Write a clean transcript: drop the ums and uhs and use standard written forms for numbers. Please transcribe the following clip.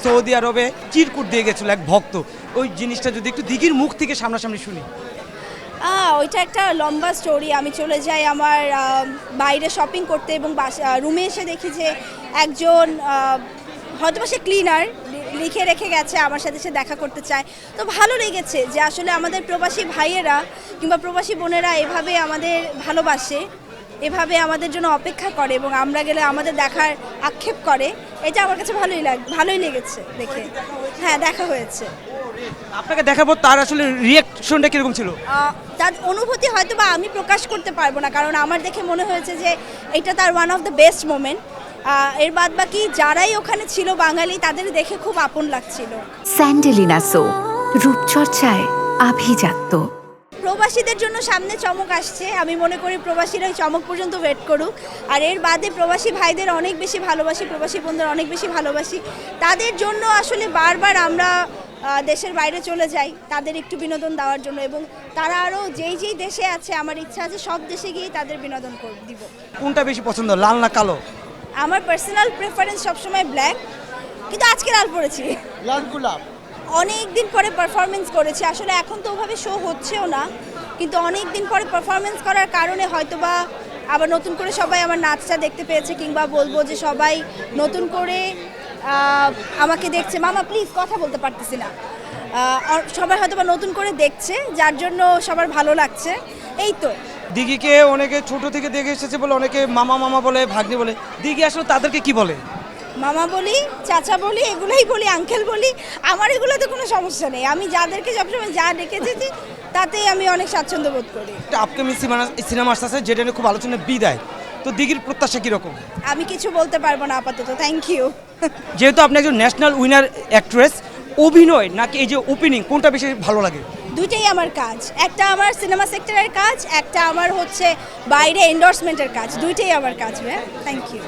Saudi আরবে চিরকুট দিয়ে গেছিল এক ভক্ত, ওই জিনিসটা যদি একটু দিঘির মুখ থেকে সামনাসামনি শুনি। ওইটা একটা লম্বা স্টোরি। আমি চলে যাই আমার বাইরে শপিং করতে এবং রুমে এসে দেখি যে একজন হয়তো সে ক্লিনার লিখে রেখে গেছে আমার সাথে সে দেখা করতে চায়। তো ভালো লেগেছে যে আসলে আমাদের প্রবাসী ভাইয়েরা কিংবা প্রবাসী বোনেরা এভাবে আমাদের ভালোবাসে, এভাবে আমাদের জন্য অপেক্ষা করে এবং আমরা গেলে আমাদের দেখার আক্ষেপ করে। এটা আমার কাছে ভালোই লেগেছে দেখে। হ্যাঁ, দেখা হয়েছে। আপনাকে দেখার পর তার আসলে রিয়াকশনটা কিরকম ছিল? তার অনুভূতি হয়তো বা আমি প্রকাশ করতে পারবো না, কারণ আমার দেখে মনে হয়েছে যে এটা তার one of the best moment. এর বাদ বাকি যারাই ওখানে ছিল বাঙালি, তাদের দেখে খুব আপন লাগছিল। স্যান্ডেলিনা সো, রূপচর্চায় আভিজাত্য। প্রবাসীদের জন্য সামনে চমক আসছে, আমি মনে করি প্রবাসীরা ওই চমক পর্যন্ত ওয়েট করুক। আর এর বাদে প্রবাসী ভাইদের অনেক বেশি ভালোবাসি, প্রবাসী বোনদের অনেক বেশি ভালোবাসি। তাদের জন্য আসলে বারবার আমরা দেশের বাইরে চলে যাই তাদের একটু বিনোদন দেওয়ার জন্য, এবং তারা আরও যেই দেশে আছে আমার ইচ্ছা আছে সব দেশে গিয়ে তাদের বিনোদন দিব। কোনটা বেশি পছন্দ, লাল না কালো? আমার পার্সোনাল প্রেফারেন্স সবসময় ব্ল্যাক, কিন্তু আজকে লাল পরেছি। লাল গোলাপ। অনেক দিন পরে পারফরমেন্স করেছি, আসলে এখন তো ওভাবে শো হচ্ছেও না, কিন্তু অনেক দিন পরে পারফরমেন্স করার কারণে হয়তোবা আবার নতুন করে সবাই আমার নাচটা দেখতে পেয়েছে, কিংবা বলবো যে সবাই নতুন করে আমাকে দেখছে। মামা প্লিজ, কথা বলতে পারতেছি না। সবাই হয়তোবা নতুন করে দেখছে, যার জন্য সবার ভালো লাগছে। এই তো। দিঘিকে অনেকে ছোট থেকে দেখে এসেছে বলে অনেকে মামা মামা বলে, ভাগ্নি বলে। দিঘি আসলে তাদেরকে কি বলে? মামা বলি, চাচা বলি, এগুলোই বলি, আঙ্কেল বলি। আমার এগুলোতে কোনো সমস্যা নেই। আমি যাদেরকে সবসময় যা ডেকেছি তাতেই আমি অনেক স্বাচ্ছন্দ্য বোধ করি। আপকামিং সিনেমা আসছে যেটা নিয়ে খুব আলোচনা, বিদায়। তো দিঘির প্রত্যাশা কীরকম? আমি কিছু বলতে পারবো না আপাতত, থ্যাংক ইউ। যেহেতু আপনি একজন ন্যাশনাল উইনার অ্যাক্ট্রেস, অভিনয় নাকি এই যে ওপেনিং, কোনটা বেশি ভালো লাগে? দুইটাই আমার কাজ। একটা আমার সিনেমা সেক্টরের কাজ, একটা আমার হচ্ছে বাইরে এন্ডোর্সমেন্টের কাজ। দুইটাই আমার কাজ। Thank you.